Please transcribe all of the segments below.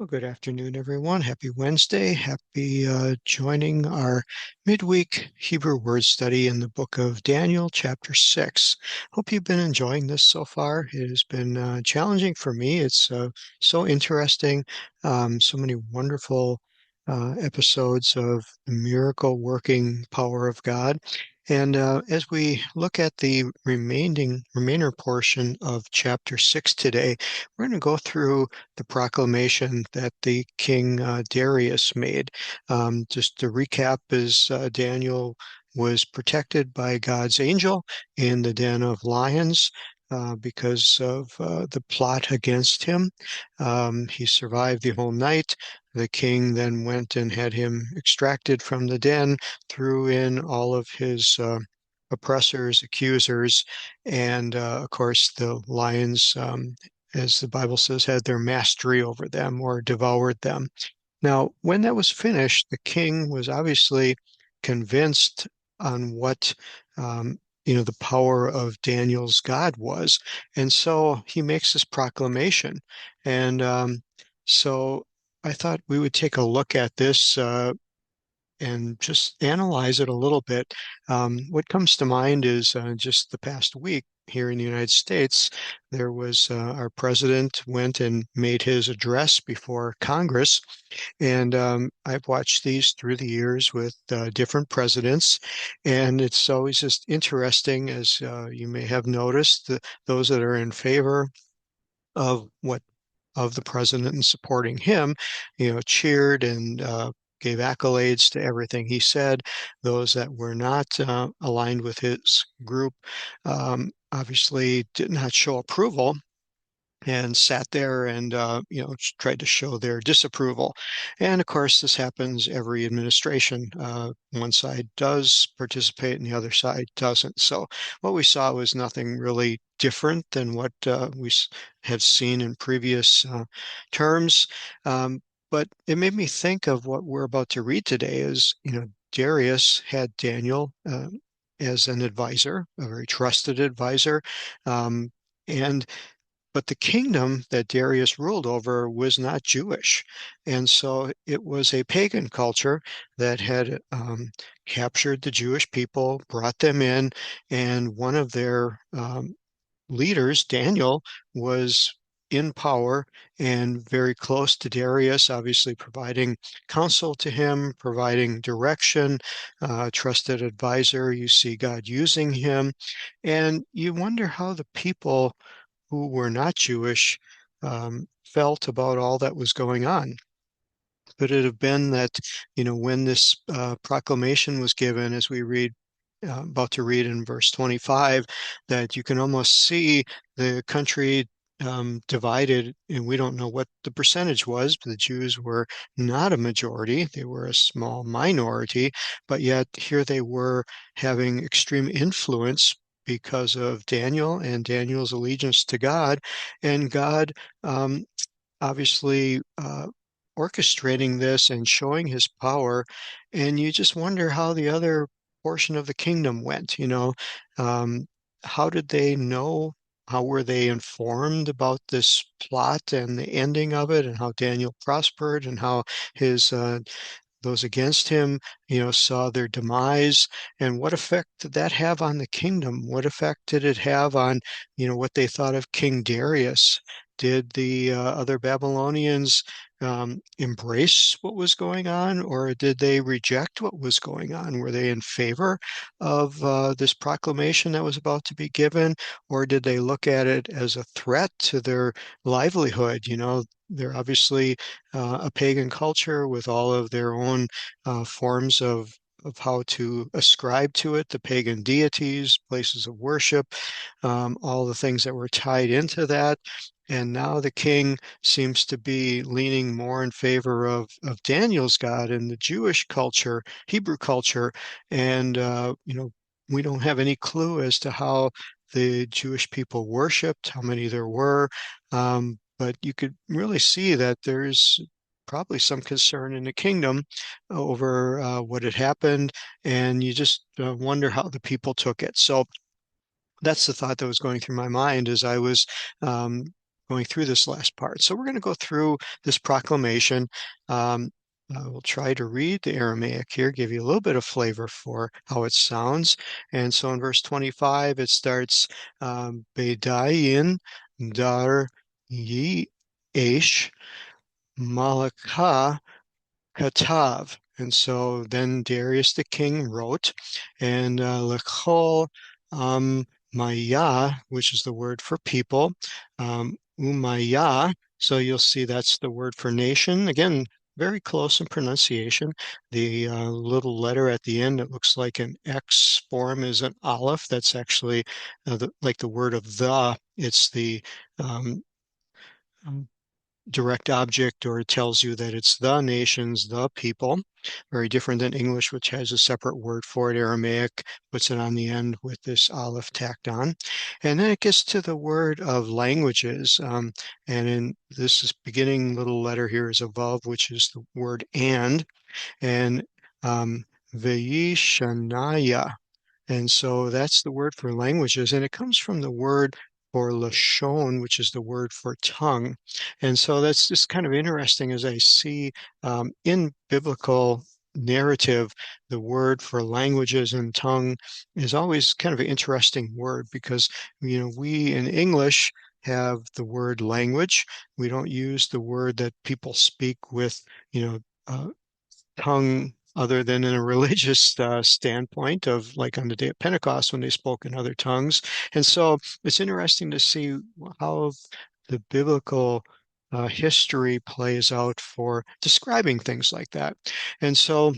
Well, good afternoon, everyone. Happy Wednesday. Happy joining our midweek Hebrew word study in the book of Daniel, chapter 6. Hope you've been enjoying this so far. It has been challenging for me. It's so interesting. So many wonderful episodes of the miracle working power of God. And as we look at the remainder portion of chapter 6 today, we're going to go through the proclamation that the king Darius made. Just to recap, is Daniel was protected by God's angel in the den of lions because of the plot against him. He survived the whole night. The king then went and had him extracted from the den, threw in all of his oppressors, accusers, and of course the lions as the Bible says, had their mastery over them or devoured them. Now, when that was finished, the king was obviously convinced on what the power of Daniel's God was, and so he makes this proclamation. And so I thought we would take a look at this and just analyze it a little bit. What comes to mind is just the past week here in the United States, there was our president went and made his address before Congress. And I've watched these through the years with different presidents. And it's always just interesting, as you may have noticed, those that are in favor of what of the president and supporting him, cheered and gave accolades to everything he said. Those that were not aligned with his group obviously did not show approval and sat there and tried to show their disapproval. And of course, this happens every administration. One side does participate and the other side doesn't. So what we saw was nothing really different than what we have seen in previous terms. But it made me think of what we're about to read today is, Darius had Daniel as an advisor, a very trusted advisor. And but the kingdom that Darius ruled over was not Jewish. And so it was a pagan culture that had captured the Jewish people, brought them in, and one of their leaders, Daniel, was in power and very close to Darius, obviously providing counsel to him, providing direction, trusted advisor. You see God using him. And you wonder how the people who were not Jewish felt about all that was going on. Could it have been that, when this proclamation was given, as we read, about to read in verse 25, that you can almost see the country divided, and we don't know what the percentage was, but the Jews were not a majority. They were a small minority, but yet here they were having extreme influence because of Daniel and Daniel's allegiance to God, and God um, obviously orchestrating this and showing his power. And you just wonder how the other portion of the kingdom went, um, how did they know? How were they informed about this plot and the ending of it, and how Daniel prospered, and how his those against him, saw their demise? And what effect did that have on the kingdom? What effect did it have on, what they thought of King Darius? Did the other Babylonians embrace what was going on, or did they reject what was going on? Were they in favor of this proclamation that was about to be given, or did they look at it as a threat to their livelihood? They're obviously a pagan culture with all of their own forms of how to ascribe to it, the pagan deities, places of worship, all the things that were tied into that. And now the king seems to be leaning more in favor of Daniel's God and the Jewish culture, Hebrew culture. And, we don't have any clue as to how the Jewish people worshiped, how many there were. But you could really see that there's probably some concern in the kingdom over what had happened, and you just wonder how the people took it. So that's the thought that was going through my mind as I was um, going through this last part. So we're going to go through this proclamation. Um, we'll try to read the Aramaic here, give you a little bit of flavor for how it sounds. And so in verse 25, it starts, Bedayin dar Yesh Malakah Katav. And so then Darius the king wrote, and Lechol Maya, which is the word for people, Umaya. So you'll see that's the word for nation. Again, very close in pronunciation. The little letter at the end, it looks like an X form is an aleph. That's actually like the word of the. It's the um, direct object, or it tells you that it's the nations, the people. Very different than English, which has a separate word for it. Aramaic puts it on the end with this aleph tacked on. And then it gets to the word of languages. And in this is beginning little letter here is a vav, which is the word and Vayishanaya. And so that's the word for languages, and it comes from the word for lashon, which is the word for tongue. And so that's just kind of interesting as I see in biblical narrative, the word for languages and tongue is always kind of an interesting word because, we in English have the word language. We don't use the word that people speak with, tongue other than in a religious standpoint of like on the day of Pentecost when they spoke in other tongues. And so it's interesting to see how the biblical history plays out for describing things like that. And so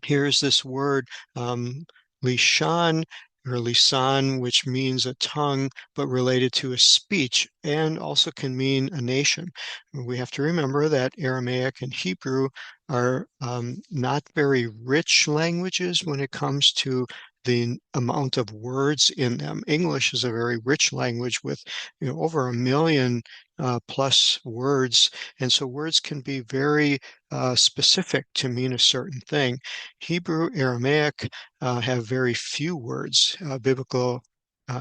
here's this word, lishan or lisan, which means a tongue, but related to a speech, and also can mean a nation. We have to remember that Aramaic and Hebrew are not very rich languages when it comes to the amount of words in them. English is a very rich language with over 1 million plus words, and so words can be very specific to mean a certain thing. Hebrew, Aramaic have very few words. Biblical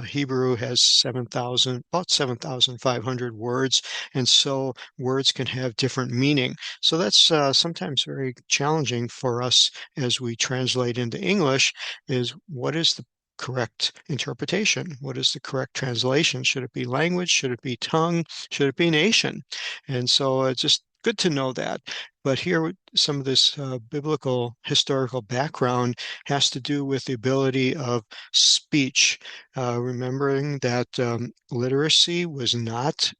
Hebrew has 7,000, about 7,500 words, and so words can have different meaning. So that's sometimes very challenging for us as we translate into English, is what is the correct interpretation? What is the correct translation? Should it be language? Should it be tongue? Should it be nation? And so it's just good to know that. But here, some of this biblical historical background has to do with the ability of speech, remembering that literacy was not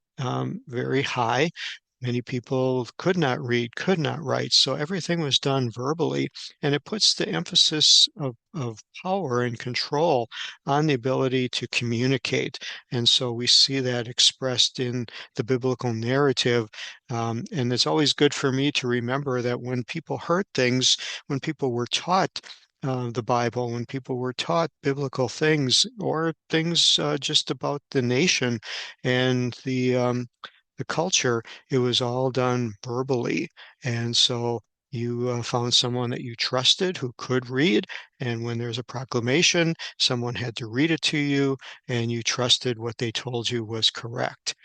very high. Many people could not read, could not write, so everything was done verbally, and it puts the emphasis of power and control on the ability to communicate. And so we see that expressed in the biblical narrative. And it's always good for me to remember that when people heard things, when people were taught the Bible, when people were taught biblical things or things just about the nation and the culture, it was all done verbally. And so you found someone that you trusted who could read. And when there's a proclamation, someone had to read it to you, and you trusted what they told you was correct.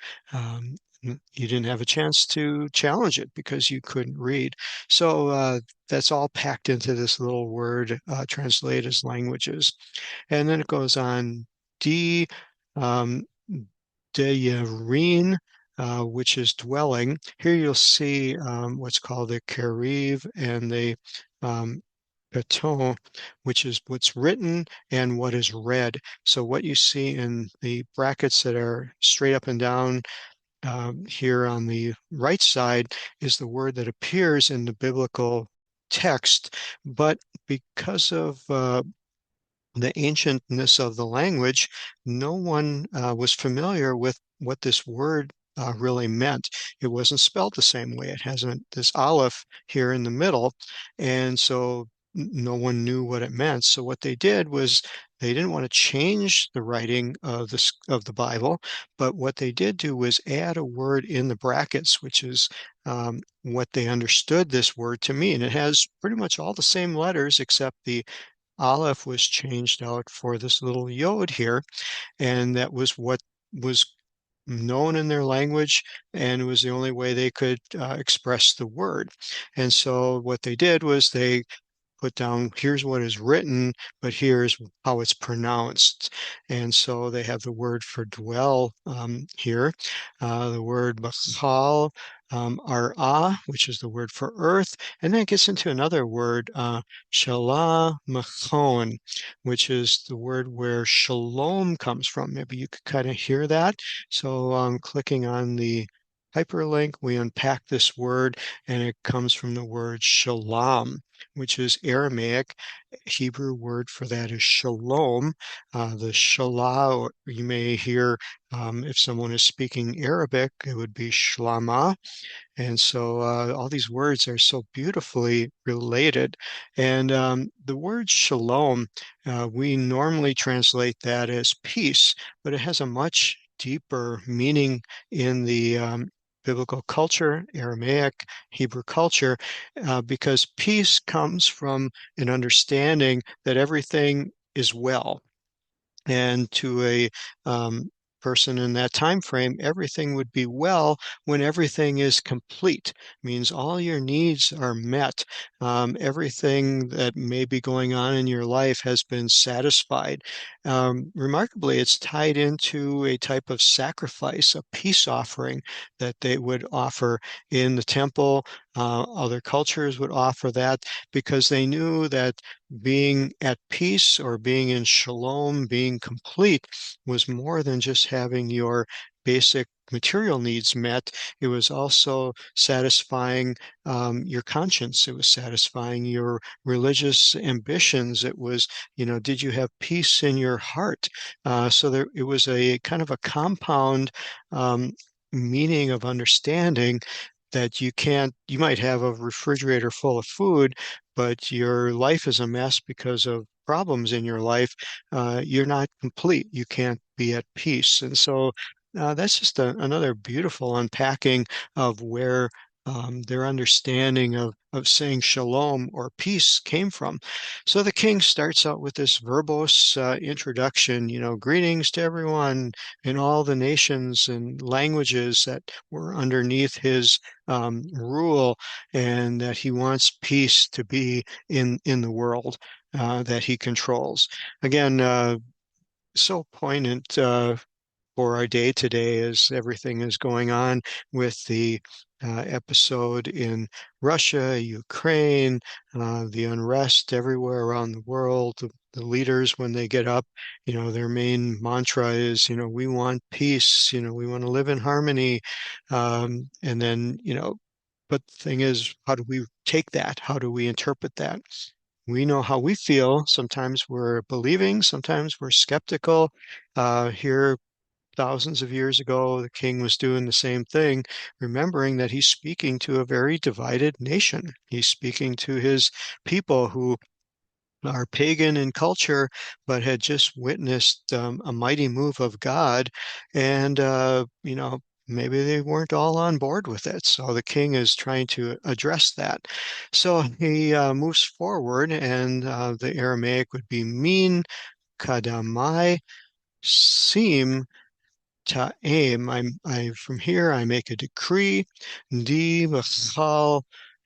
You didn't have a chance to challenge it because you couldn't read. So that's all packed into this little word translated as languages. And then it goes on, D. Um, Deyarin, which is dwelling. Here you'll see what's called the Kariv and the um, Beton, which is what's written and what is read. So what you see in the brackets that are straight up and down here on the right side is the word that appears in the biblical text, but because of the ancientness of the language, no one was familiar with what this word really meant. It wasn't spelled the same way. It has this aleph here in the middle, and so no one knew what it meant. So what they did was they didn't want to change the writing of the Bible, but what they did do was add a word in the brackets, which is what they understood this word to mean. It has pretty much all the same letters except the Aleph was changed out for this little yod here, and that was what was known in their language, and it was the only way they could express the word. And so what they did was they put down, here's what is written, but here's how it's pronounced. And so they have the word for dwell here, the word machal, ar'ah, which is the word for earth, and then it gets into another word, shalah machon, which is the word where shalom comes from. Maybe you could kind of hear that. So clicking on the hyperlink, we unpack this word, and it comes from the word shalom, which is Aramaic. Hebrew word for that is shalom. The shalah, you may hear if someone is speaking Arabic, it would be shlama. And so all these words are so beautifully related. And the word shalom, we normally translate that as peace, but it has a much deeper meaning in the biblical culture, Aramaic, Hebrew culture, because peace comes from an understanding that everything is well. And to a person in that time frame, everything would be well when everything is complete. Means all your needs are met. Everything that may be going on in your life has been satisfied. Remarkably, it's tied into a type of sacrifice, a peace offering that they would offer in the temple. Other cultures would offer that because they knew that being at peace or being in shalom, being complete, was more than just having your basic material needs met. It was also satisfying your conscience. It was satisfying your religious ambitions. It was, did you have peace in your heart? So there, it was a kind of a compound um, meaning of understanding that you might have a refrigerator full of food, but your life is a mess because of problems in your life. You're not complete. You can't be at peace. And so that's just another beautiful unpacking of where their understanding of saying shalom or peace came from. So the king starts out with this verbose introduction, greetings to everyone in all the nations and languages that were underneath his rule, and that he wants peace to be in the world that he controls. Again, so poignant for our day today as everything is going on with the episode in Russia, Ukraine, the unrest everywhere around the world. The leaders, when they get up, their main mantra is, we want peace, we want to live in harmony. And then, but the thing is, how do we take that? How do we interpret that? We know how we feel. Sometimes we're believing, sometimes we're skeptical. Here thousands of years ago, the king was doing the same thing, remembering that he's speaking to a very divided nation. He's speaking to his people who are pagan in culture, but had just witnessed a mighty move of God. And, maybe they weren't all on board with it. So the king is trying to address that. So he moves forward, and the Aramaic would be min kadamai sim ta'im. I from here I make a decree. Di v'chal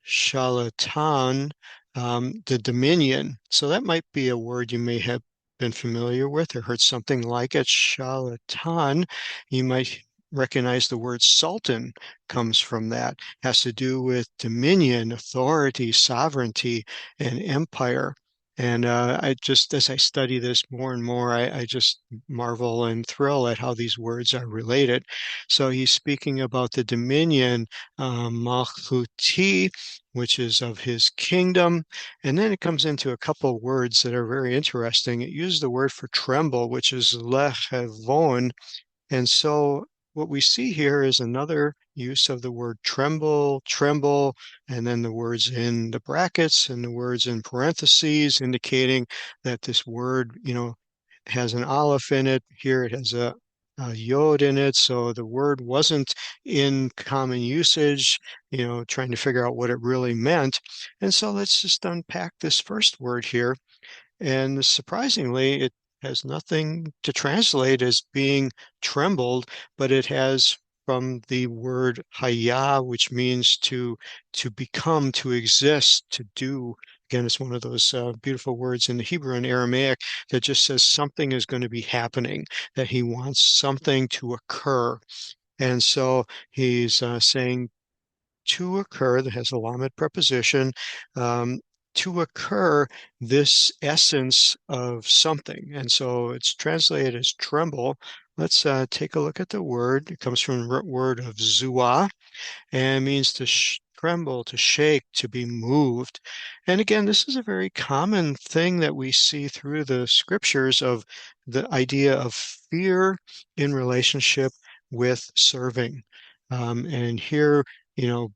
shalatan, the dominion. So that might be a word you may have been familiar with or heard something like it. Shalatan. You might recognize the word sultan comes from that. Has to do with dominion, authority, sovereignty, and empire. And I just, as I study this more and more, I just marvel and thrill at how these words are related. So he's speaking about the dominion, Malchuti, which is of his kingdom. And then it comes into a couple of words that are very interesting. It uses the word for tremble, which is lechevon, and so what we see here is another use of the word tremble, tremble, and then the words in the brackets and the words in parentheses indicating that this word, has an aleph in it. Here it has a yod in it. So the word wasn't in common usage, trying to figure out what it really meant. And so let's just unpack this first word here. And surprisingly, has nothing to translate as being trembled, but it has from the word hayah, which means to become, to exist, to do. Again, it's one of those beautiful words in the Hebrew and Aramaic that just says something is going to be happening, that he wants something to occur. And so he's saying to occur, that has a lamed preposition, um, to occur this essence of something. And so it's translated as tremble. Let's take a look at the word. It comes from the word of zuah, and means to tremble, to shake, to be moved. And again, this is a very common thing that we see through the scriptures of the idea of fear in relationship with serving. And here,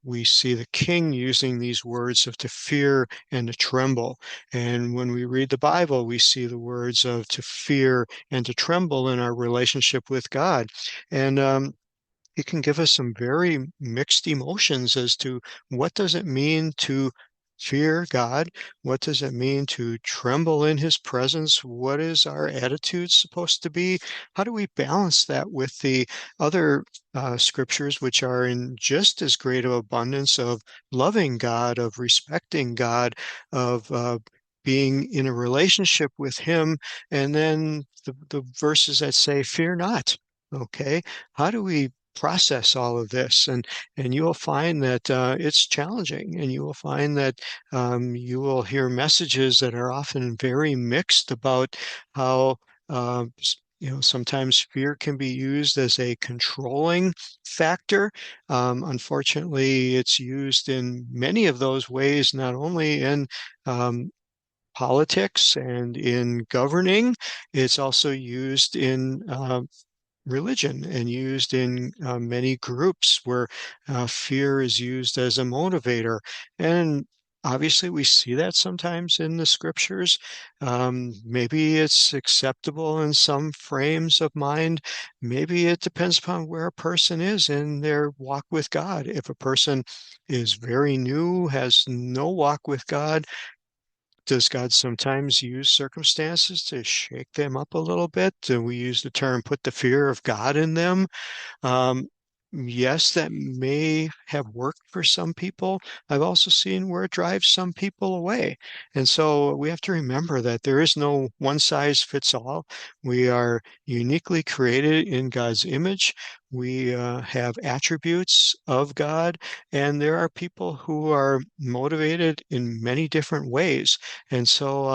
we see the king using these words of to fear and to tremble. And when we read the Bible, we see the words of to fear and to tremble in our relationship with God. And it can give us some very mixed emotions as to what does it mean to fear God? What does it mean to tremble in his presence? What is our attitude supposed to be? How do we balance that with the other scriptures, which are in just as great of abundance of loving God, of respecting God, of being in a relationship with him, and then the verses that say, fear not. Okay, how do we process all of this? And you will find that it's challenging, and you will find that you will hear messages that are often very mixed about how sometimes fear can be used as a controlling factor. Unfortunately, it's used in many of those ways, not only in um, politics and in governing, it's also used in religion and used in many groups where fear is used as a motivator. And obviously, we see that sometimes in the scriptures. Maybe it's acceptable in some frames of mind. Maybe it depends upon where a person is in their walk with God. If a person is very new, has no walk with God, does God sometimes use circumstances to shake them up a little bit? Do we use the term put the fear of God in them? Um, yes, that may have worked for some people. I've also seen where it drives some people away. And so we have to remember that there is no one size fits all. We are uniquely created in God's image. We have attributes of God, and there are people who are motivated in many different ways. And so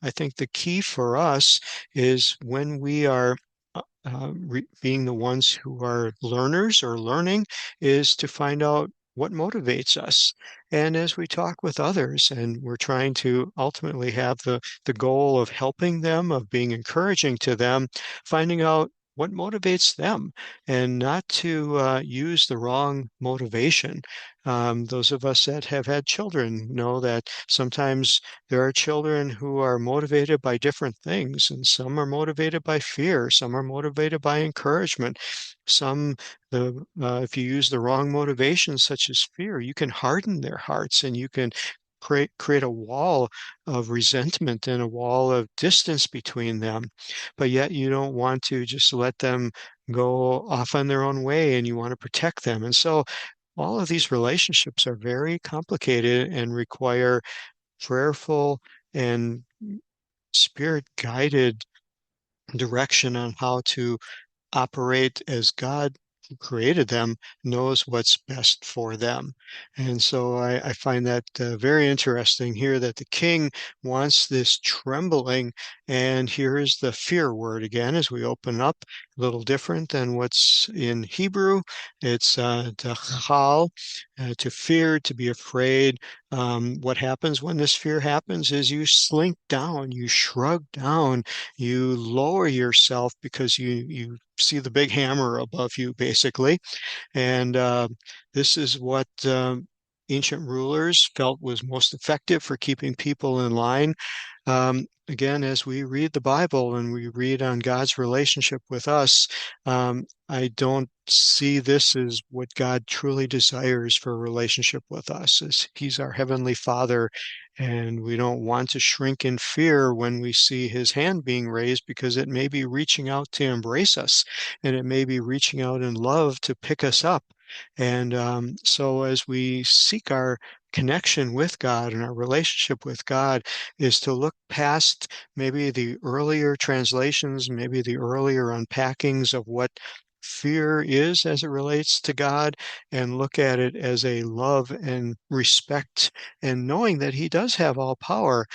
I think the key for us is when we are being the ones who are learners or learning, is to find out what motivates us. And as we talk with others, and we're trying to ultimately have the goal of helping them, of being encouraging to them, finding out what motivates them, and not to use the wrong motivation. Those of us that have had children know that sometimes there are children who are motivated by different things, and some are motivated by fear, some are motivated by encouragement. If you use the wrong motivation, such as fear, you can harden their hearts, and you can create a wall of resentment and a wall of distance between them. But yet you don't want to just let them go off on their own way, and you want to protect them. And so all of these relationships are very complicated and require prayerful and spirit guided direction on how to operate as God who created them knows what's best for them. And so I find that very interesting here that the king wants this trembling. And here is the fear word again as we open up, a little different than what's in Hebrew. It's dachal, to fear, to be afraid. What happens when this fear happens is you slink down, you shrug down, you lower yourself because you see the big hammer above you, basically. And this is what ancient rulers felt was most effective for keeping people in line. Again, as we read the Bible and we read on God's relationship with us, I don't see this as what God truly desires for a relationship with us, as He's our Heavenly Father, and we don't want to shrink in fear when we see His hand being raised because it may be reaching out to embrace us, and it may be reaching out in love to pick us up. And so as we seek our connection with God and our relationship with God, is to look past maybe the earlier translations, maybe the earlier unpackings of what fear is as it relates to God, and look at it as a love and respect, and knowing that He does have all power,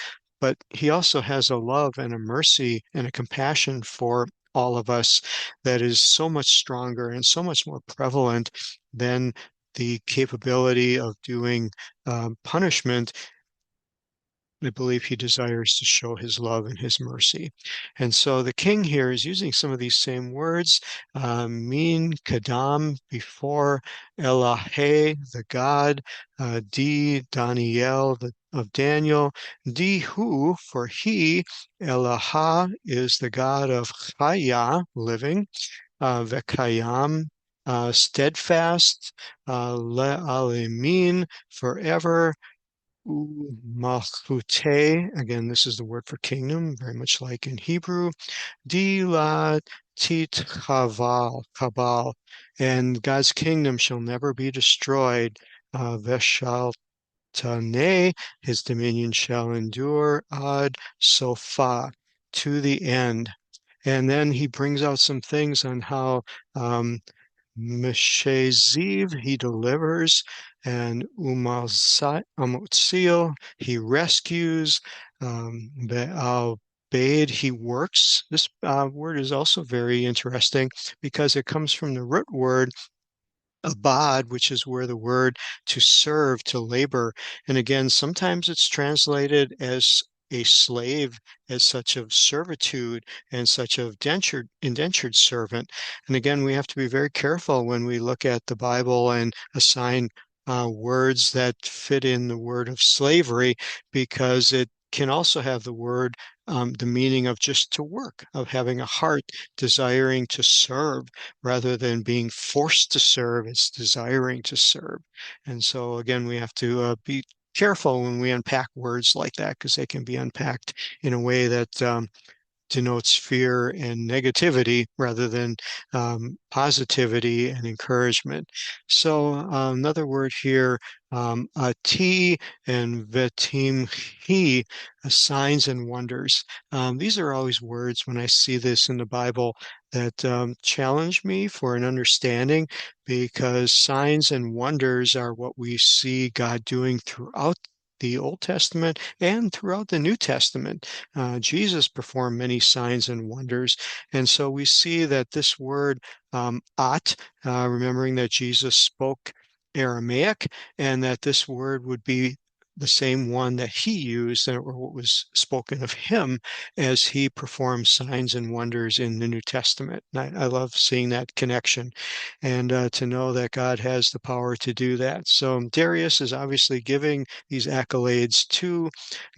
but He also has a love and a mercy and a compassion for all of us that is so much stronger and so much more prevalent than the capability of doing punishment. I believe He desires to show His love and His mercy. And so the king here is using some of these same words, min, kadam, before, Elahe, the God, Daniel, of Daniel, who, for he, Elaha is the God of Chaya, living, Vekayam, steadfast, Le'alemin, forever, Malchute, again, this is the word for kingdom, very much like in Hebrew. Dila tit chaval, kabal, and God's kingdom shall never be destroyed. Veshaltane, his dominion shall endure ad sofa, to the end. And then he brings out some things on how Mesheziv, he delivers, and Umotzil, he rescues, Be'al Bade, he works. This word is also very interesting because it comes from the root word abad, which is where the word to serve, to labor. And again, sometimes it's translated as a slave, as such of servitude and such of indentured servant. And again, we have to be very careful when we look at the Bible and assign words that fit in the word of slavery, because it can also have the meaning of just to work, of having a heart desiring to serve rather than being forced to serve. It's desiring to serve. And so, again, we have to be careful when we unpack words like that, because they can be unpacked in a way that denotes fear and negativity rather than positivity and encouragement. So another word here, ati and vetimhi, signs and wonders. These are always words when I see this in the Bible that challenge me for an understanding, because signs and wonders are what we see God doing throughout the Old Testament and throughout the New Testament. Jesus performed many signs and wonders. And so we see that this word, at, remembering that Jesus spoke Aramaic, and that this word would be the same one that he used, or what was spoken of him as he performed signs and wonders in the New Testament. And I love seeing that connection, and to know that God has the power to do that. So Darius is obviously giving these accolades to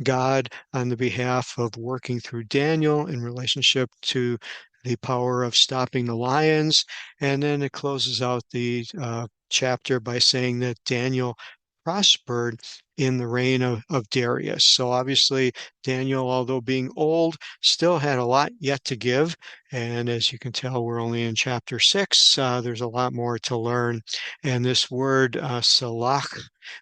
God on the behalf of working through Daniel in relationship to the power of stopping the lions. And then it closes out the chapter by saying that Daniel prospered in the reign of Darius. So obviously, Daniel, although being old, still had a lot yet to give. And as you can tell, we're only in chapter 6. There's a lot more to learn. And this word, salach,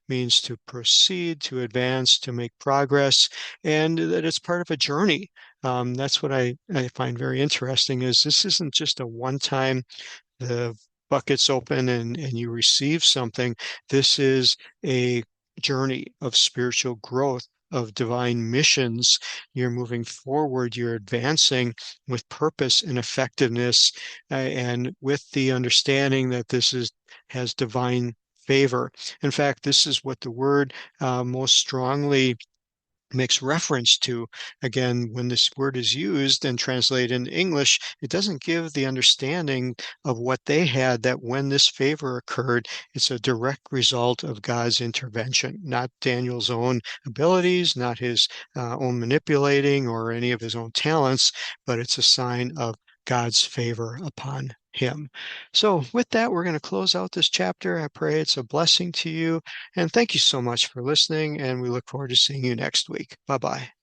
means to proceed, to advance, to make progress, and that it's part of a journey. That's what I find very interesting, is this isn't just a one-time, the bucket's open and you receive something. This is a journey of spiritual growth, of divine missions. You're moving forward, you're advancing with purpose and effectiveness, and with the understanding that has divine favor. In fact, this is what the word most strongly makes reference to, again, when this word is used and translated into English, it doesn't give the understanding of what they had, that when this favor occurred, it's a direct result of God's intervention, not Daniel's own abilities, not his own manipulating or any of his own talents, but it's a sign of God's favor upon him. So with that, we're going to close out this chapter. I pray it's a blessing to you. And thank you so much for listening, and we look forward to seeing you next week. Bye-bye.